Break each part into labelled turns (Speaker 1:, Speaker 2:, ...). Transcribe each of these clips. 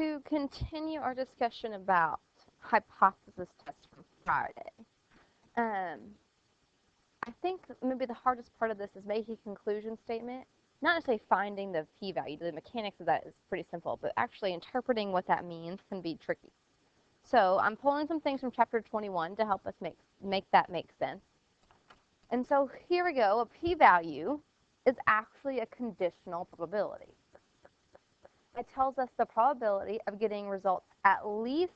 Speaker 1: to continue our discussion about hypothesis tests from Friday, I think maybe the hardest part of this is making a conclusion statement. Not necessarily finding the p-value. The mechanics of that is pretty simple, but actually interpreting what that means can be tricky. So I'm pulling some things from chapter 21 to help us make that make sense. And so here we go. A p-value is actually a conditional probability. It tells us the probability of getting results at least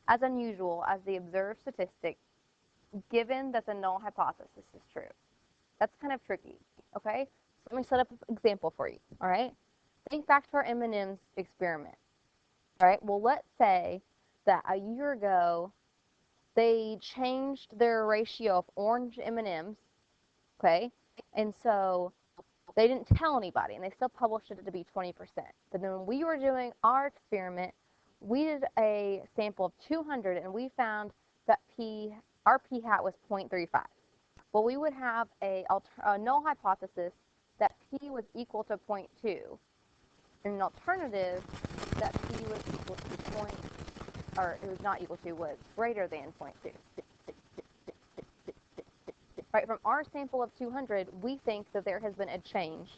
Speaker 1: as unusual as the observed statistic, given that the null hypothesis is true. That's kind of tricky, okay? So let me set up an example for you, all right? Think back to our M&M's experiment, all right? Well, let's say that a year ago, they changed their ratio of orange M&Ms, okay? And so they didn't tell anybody, and they still published it to be 20%. But then when we were doing our experiment, we did a sample of 200, and we found that our p-hat was 0.35. Well, we would have a null hypothesis that p was equal to 0.2, and an alternative that p was equal to it was not equal to, was greater than 0.2. Right, from our sample of 200, we think that there has been a change.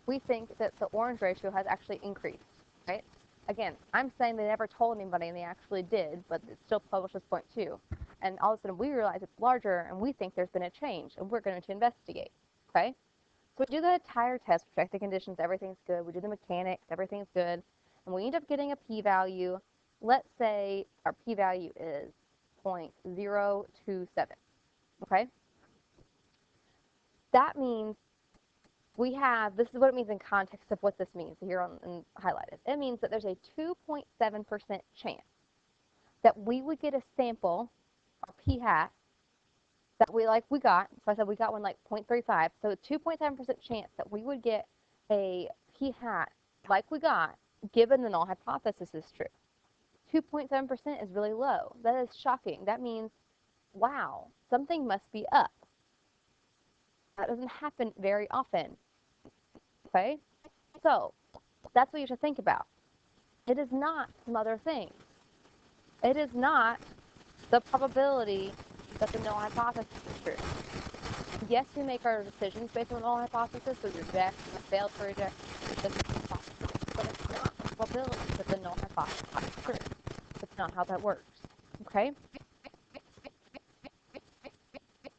Speaker 1: We think that the orange ratio has actually increased, right? Again, I'm saying they never told anybody, and they actually did, but it still published as 0.2. And all of a sudden, we realize it's larger, and we think there's been a change, and we're going to investigate, okay? So we do the entire test, we check the conditions, everything's good. We do the mechanics, everything's good. And we end up getting a p-value. Let's say our p-value is 0.027, okay? That means this is what it means in context of what this means here and highlighted. It means that there's a 2.7% chance that we would get a sample, our p-hat, that we got. So I said we got one like 0.35. So a 2.7% chance that we would get a p-hat like we got, given the null hypothesis is true. 2.7% is really low. That is shocking. That means, wow, something must be up. That doesn't happen very often, okay? So that's what you should think about. It is not some other things. It is not the probability that the null hypothesis is true. Yes, we make our decisions based on the null hypothesis, we reject, we fail to reject the hypothesis, but it's not the probability that the null hypothesis is true. That's not how that works, okay?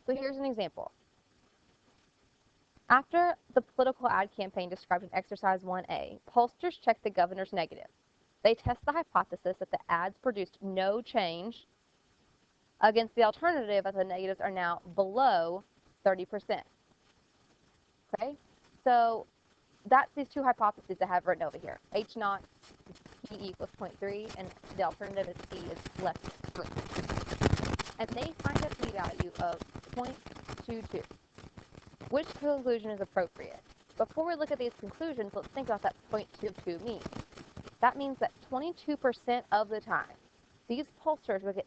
Speaker 1: So here's an example. After the political ad campaign described in Exercise 1A, pollsters check the governor's negative. They test the hypothesis that the ads produced no change against the alternative that the negatives are now below 30%. Okay? So that's these two hypotheses I have written over here. H naught P equals 0.3, and the alternative is P is less than 3. And they find a p-value of 0.22. Which conclusion is appropriate? Before we look at these conclusions, let's think about what that 0.22 means. That means that 22% of the time, these pollsters will get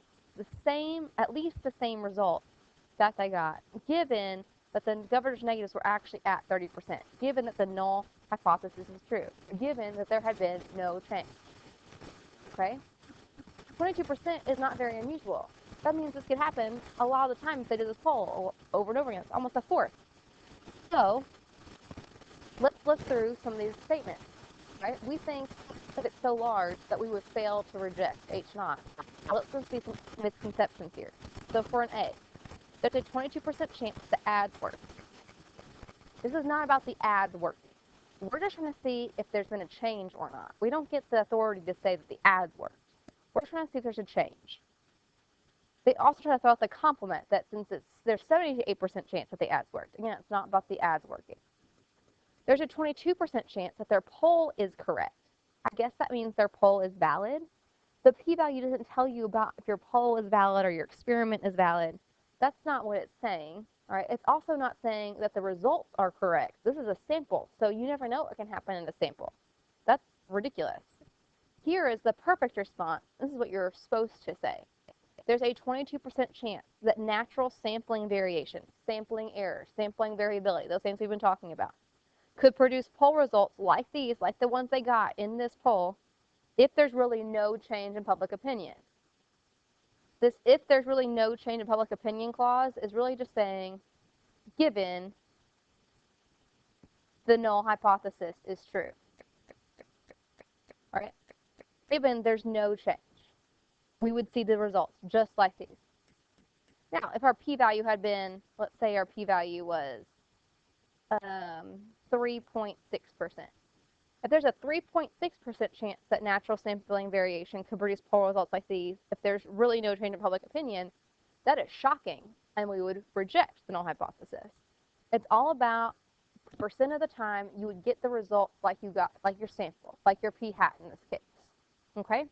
Speaker 1: at least the same result that they got, given that the governor's negatives were actually at 30%, given that the null hypothesis is true, given that there had been no change. Okay? 22% is not very unusual. That means this could happen a lot of the time if they do this poll over and over again. It's almost a fourth. So let's look through some of these statements. Right? We think that it's so large that we would fail to reject H naught. Let's just see some misconceptions here. So for an A, there's a 22% chance the ads work. This is not about the ads working. We're just trying to see if there's been a change or not. We don't get the authority to say that the ads worked. We're trying to see if there's a change. They also try to throw out the compliment that since there's 78% chance that the ads worked. Again, it's not about the ads working. There's a 22% chance that their poll is correct. I guess that means their poll is valid. The p-value doesn't tell you about if your poll is valid or your experiment is valid. That's not what it's saying. All right? It's also not saying that the results are correct. This is a sample, so you never know what can happen in a sample. That's ridiculous. Here is the perfect response. This is what you're supposed to say. There's a 22% chance that natural sampling variation, sampling error, sampling variability, those things we've been talking about, could produce poll results like these, like the ones they got in this poll, if there's really no change in public opinion. This if there's really no change in public opinion clause is really just saying, given the null hypothesis is true. All right? Given there's no change, we would see the results just like these. Now, if our p-value had been, let's say our p-value was 3.6%. If there's a 3.6% chance that natural sampling variation could produce polar results like these, if there's really no change in public opinion, that is shocking, and we would reject the null hypothesis. It's all about percent of the time you would get the results like you got, like your sample, like your p-hat in this case. Okay?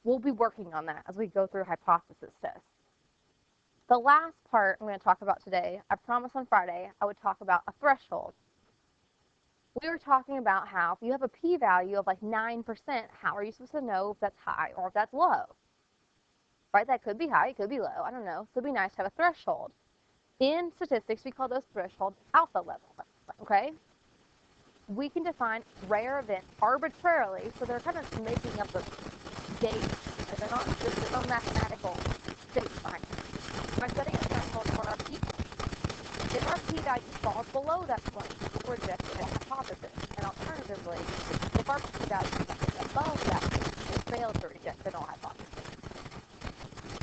Speaker 1: We'll be working on that as we go through hypothesis tests. The last part I'm going to talk about today, I promised on Friday I would talk about a threshold. We were talking about how if you have a p-value of like 9%, how are you supposed to know if that's high or if that's low? Right? That could be high, it could be low, I don't know. So it'd be nice to have a threshold. In statistics, we call those thresholds alpha levels. Okay? We can define rare events arbitrarily, so they're kind of making up a gauge. They're not just there's no mathematical state behind it. By setting a threshold for our p, if our p-value falls below that point, we'll reject the hypothesis. And alternatively, if our p-value is above that point, we'll fail to reject the null hypothesis.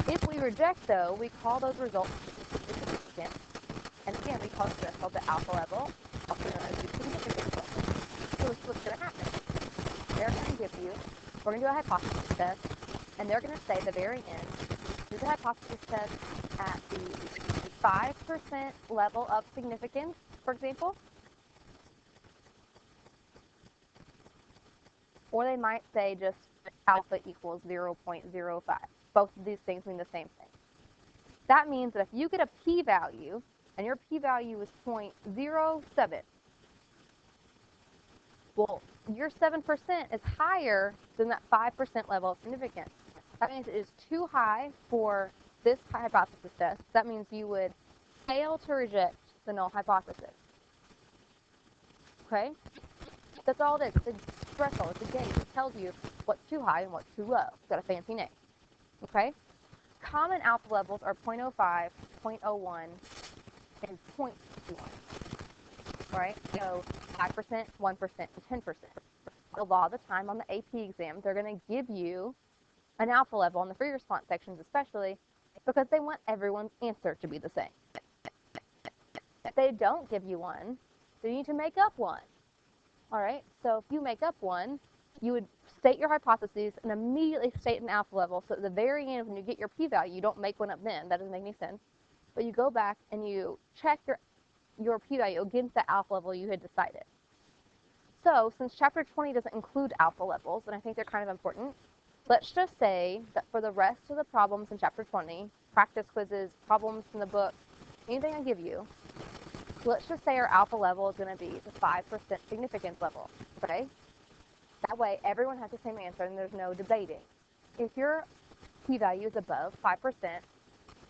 Speaker 1: If we reject, though, we call those results significant. And again, we call the threshold the alpha level, also known as the significance level. So this is what's going to happen. They're going to give you, we're going to do a hypothesis test, and they're going to say at the very end, do the hypothesis test at the 5% level of significance, for example. Or they might say just alpha equals 0.05. Both of these things mean the same thing. That means that if you get a p-value, and your p-value is 0.07, well, your 7% is higher than that 5% level of significance. That means it is too high for this hypothesis test. That means you would fail to reject the null hypothesis. Okay? That's all it is. It's a threshold. It's a gauge. It tells you what's too high and what's too low. It's got a fancy name. Okay? Common alpha levels are 0.05, 0.01, and 0.21. Right? So 5%, 1%, and 10%. A lot of the time on the AP exam, they're going to give you an alpha level in the free response sections especially because they want everyone's answer to be the same. If they don't give you one, then you need to make up one. All right? So if you make up one, you would state your hypotheses and immediately state an alpha level so at the very end when you get your p-value, you don't make one up then. That doesn't make any sense. But you go back and you check your p-value against the alpha level you had decided. So since Chapter 20 doesn't include alpha levels, and I think they're kind of important, let's just say that for the rest of the problems in Chapter 20, practice quizzes, problems from the book, anything I give you, let's just say our alpha level is going to be the 5% significance level, okay? That way everyone has the same answer and there's no debating. If your p-value is above 5%,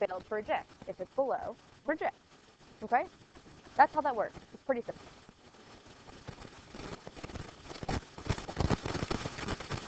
Speaker 1: fail to reject. If it's below, reject, okay? That's how that works. It's pretty simple.